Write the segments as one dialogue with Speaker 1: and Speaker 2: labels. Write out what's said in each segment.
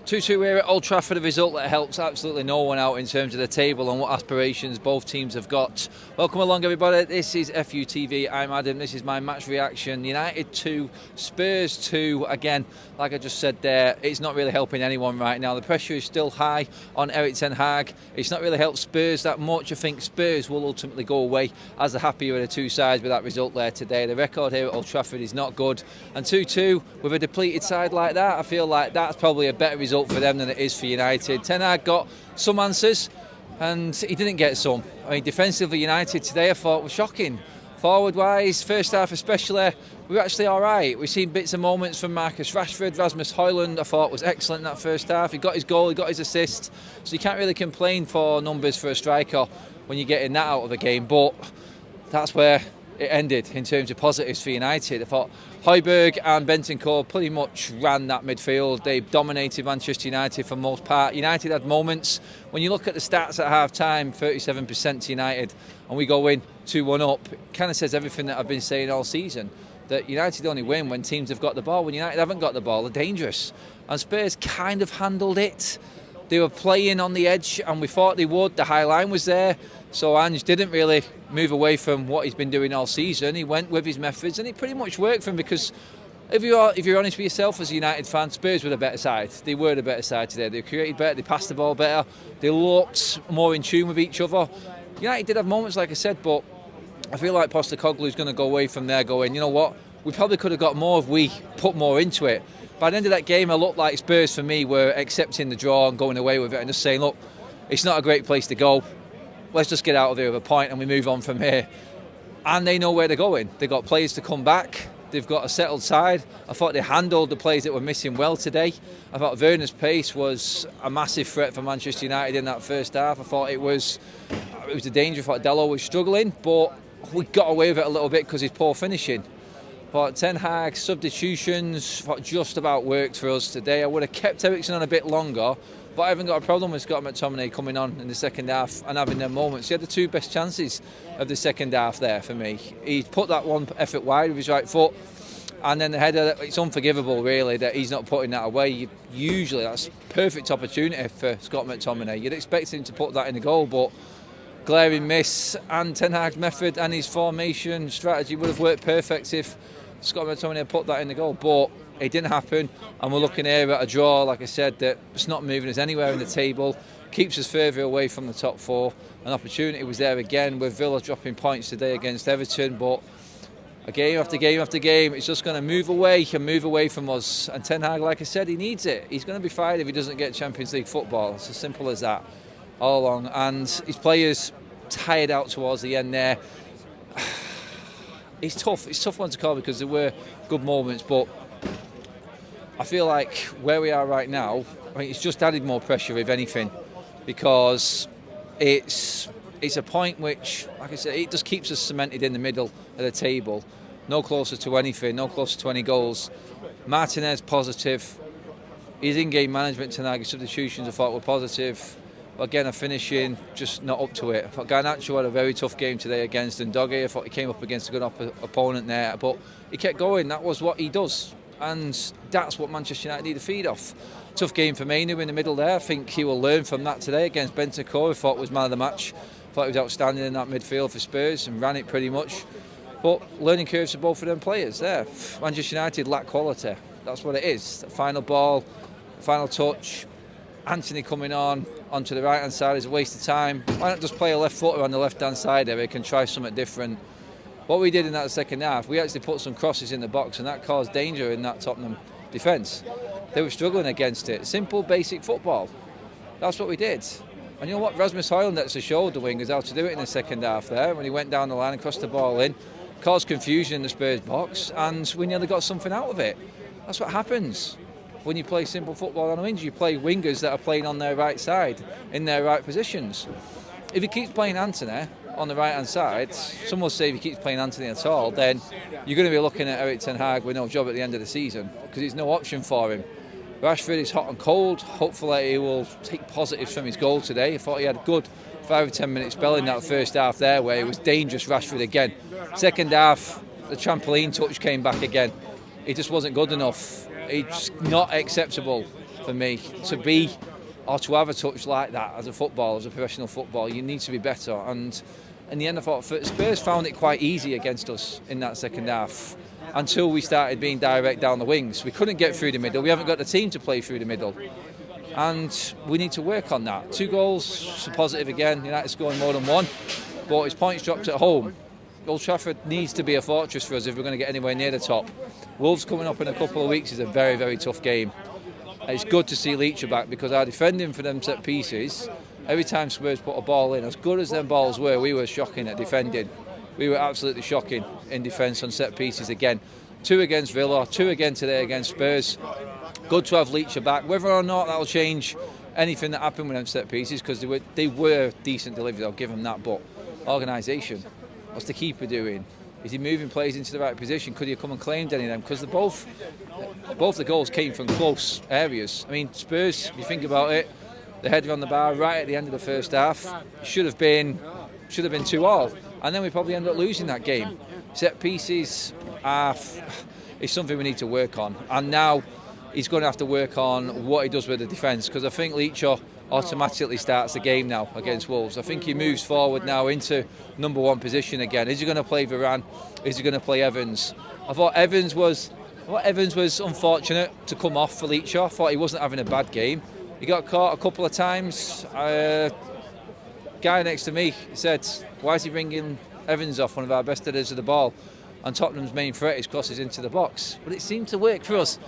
Speaker 1: 2-2 here at Old Trafford, a result that helps absolutely no one out in terms of the table and what aspirations both teams have got. Welcome along, everybody. This is FUTV. I'm Adam. This is my match reaction. United 2, Spurs 2. Again, like I just said there, it's not really helping anyone right now. The pressure is still high on Erik ten Hag. It's not really helped Spurs that much. I think Spurs will ultimately go away as the happier of the two sides with that result there today. The record here at Old Trafford is not good. And 2-2 with a depleted side like that, I feel like that's probably a better result for them than it is for United. Ten Hag got some answers and he didn't get some. I mean, defensively, United today I thought was shocking. Forward wise, first half especially, we were actually alright. We've seen bits and moments from Marcus Rashford. Rasmus Højlund I thought was excellent in that first half. He got his goal, he got his assist, so you can't really complain for numbers for a striker when you're getting that out of the game. But that's where it ended in terms of positives for United. I thought Højbjerg and Bentancur pretty much ran that midfield. They dominated Manchester United for the most part. United had moments. When you look at the stats at half-time, 37% to United, and we go in 2-1 up, it kind of says everything that I've been saying all season, that United only win when teams have got the ball. When United haven't got the ball, they're dangerous. And Spurs kind of handled it. They were playing on the edge, and we thought they would. The high line was there. So Ange didn't really move away from what he's been doing all season. He went with his methods, and it pretty much worked for him because if you're honest with yourself as a United fan, Spurs were the better side. They were the better side today. They created better, they passed the ball better, they looked more in tune with each other. United did have moments, like I said, but I feel like Postecoglou's going to go away from there going, you know what, we probably could have got more if we put more into it. By the end of that game, it looked like Spurs, for me, were accepting the draw and going away with it and just saying, look, it's not a great place to go. Let's just get out of here with a point and we move on from here. And they know where they're going. They've got players to come back. They've got a settled side. I thought they handled the players that were missing well today. I thought Werner's pace was a massive threat for Manchester United in that first half. I thought it was a danger. I thought Dello was struggling, but we got away with it a little bit because he's poor finishing. But Ten Hag's substitutions just about worked for us today. I would have kept Eriksen on a bit longer, but I haven't got a problem with Scott McTominay coming on in the second half and having their moments. He had the two best chances of the second half there for me. He put that one effort wide with his right foot, and then the header, it's unforgivable really that he's not putting that away. Usually that's perfect opportunity for Scott McTominay. You'd expect him to put that in the goal, but glaring miss, and Ten Hag's method and his formation strategy would have worked perfect if Scott McTominay had put that in the goal, but it didn't happen, and we're looking here at a draw, like I said, that's not moving us anywhere in the table, keeps us further away from the top four. An opportunity was there again with Villa dropping points today against Everton, but a game after game after game, it's just going to move away from us. And Ten Hag, like I said, he needs it. He's going to be fired if he doesn't get Champions League football. It's as simple as that, all along. And his players tired out towards the end there. It's tough. It's a tough one to call because there were good moments, but I feel like where we are right now, I mean, it's just added more pressure, if anything, because it's a point which, like I said, it just keeps us cemented in the middle of the table, no closer to anything, no closer to any goals. Martinez positive, his in-game management tonight, his substitutions I thought were positive. Again, a finishing just not up to it. I thought Garnacho had a very tough game today against Ndoye. I thought he came up against a good opponent there, but he kept going. That was what he does, and that's what Manchester United need to feed off. Tough game for Mainu in the middle there. I think he will learn from that today against Bentancur. I thought was man of the match. I thought he was outstanding in that midfield for Spurs and ran it pretty much. But learning curves for both of them players there. Manchester United lack quality. That's what it is. The final ball, final touch. Anthony coming onto the right hand side is a waste of time. Why not just play a left footer on the left hand side, Eric, and try something different? What we did in that second half, we actually put some crosses in the box, and that caused danger in that Tottenham defence. They were struggling against it. Simple, basic football. That's what we did. And you know what? Rasmus Højlund actually showed the wingers how to do it in the second half there when he went down the line and crossed the ball in, caused confusion in the Spurs box, and we nearly got something out of it. That's what happens when you play simple football on the wings. You play wingers that are playing on their right side, in their right positions. If he keeps playing Anthony on the right hand side, some will say if he keeps playing Anthony at all, then you're going to be looking at Erik ten Hag with no job at the end of the season because there's no option for him. Rashford is hot and cold. Hopefully he will take positives from his goal today. I thought he had a good 5 or 10 minute spell in that first half there where it was dangerous. Rashford again. Second half, the trampoline touch came back again. It just wasn't good enough. It's not acceptable for me. To be or to have a touch like that as a footballer, as a professional footballer, you need to be better. And in the end, I thought Spurs found it quite easy against us in that second half until we started being direct down the wings. We couldn't get through the middle. We haven't got the team to play through the middle. And we need to work on that. 2 goals, it's a positive again. United scoring more than 1, but his points dropped at home. Old Trafford needs to be a fortress for us if we're going to get anywhere near the top. Wolves coming up in a couple of weeks is a very, very tough game. It's good to see Leach back because our defending for them set pieces, every time Spurs put a ball in, as good as them balls were, we were shocking at defending. We were absolutely shocking in defence on set pieces again. 2 against Villa, 2 again today against Spurs. Good to have Leach back. Whether or not that'll change anything that happened with them set pieces, because they were decent deliveries, I'll give them that, but organisation. What's the keeper doing? Is he moving players into the right position? Could he have come and claimed any of them? Because both the goals came from close areas. I mean, Spurs, if you think about it, the header on the bar right at the end of the first half should have been 2-2, and then we probably end up losing that game. Set pieces is something we need to work on, and now he's going to have to work on what he does with the defence, because I think Leach automatically starts the game now against Wolves. I think he moves forward now into number 1 position again. Is he going to play Varane? Is he going to play Evans? I thought Evans was unfortunate to come off for Leach. I thought he wasn't having a bad game. He got caught a couple of times. Guy next to me said, why is he bringing Evans off, one of our best headers of the ball? And Tottenham's main threat is crosses into the box. But it seemed to work for us.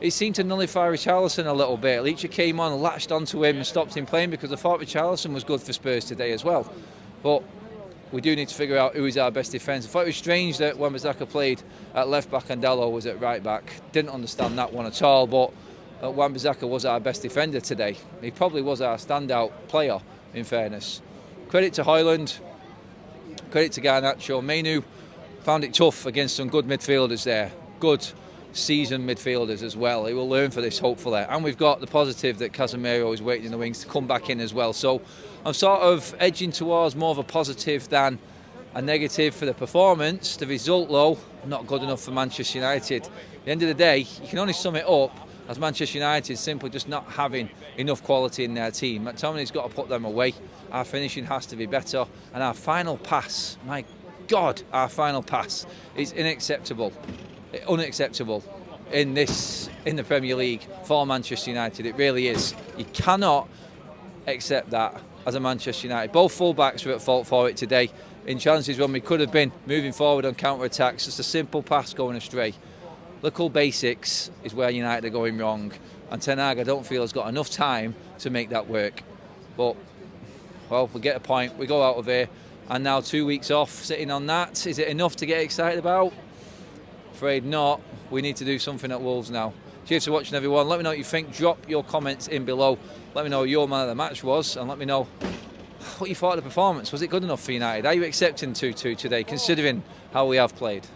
Speaker 1: It seemed to nullify Richarlison a little bit. Leach came on and latched onto him and stopped him playing, because I thought Richarlison was good for Spurs today as well. But we do need to figure out who is our best defence. I thought it was strange that Wan-Bissaka played at left back and Dalot was at right back. Didn't understand that one at all, but Wan-Bissaka was our best defender today. He probably was our standout player, in fairness. Credit to Højlund, credit to Garnacho. Mainu found it tough against some good midfielders there. Good seasoned midfielders as well. He will learn for this, hopefully. And we've got the positive that Casemiro is waiting in the wings to come back in as well. So I'm sort of edging towards more of a positive than a negative for the performance. The result, though, not good enough for Manchester United. At the end of the day, you can only sum it up as Manchester United simply just not having enough quality in their team. McTominay's got to put them away. Our finishing has to be better. And our final pass, my God, our final pass is unacceptable in the Premier League for Manchester United. It really is. You cannot accept that as a Manchester United. Both full-backs were at fault for it today. In chances when we could have been moving forward on counter-attacks, just a simple pass going astray. Little basics is where United are going wrong, and Ten Hag, I don't feel, has got enough time to make that work. But, well, we get a point, we go out of here, and now 2 weeks off, sitting on that. Is it enough to get excited about? Afraid not. We need to do something at Wolves now. Cheers for watching, everyone. Let me know what you think. Drop your comments in below. Let me know who your man of the match was, and let me know what you thought of the performance. Was it good enough for United? Are you accepting 2-2 today, considering how we have played?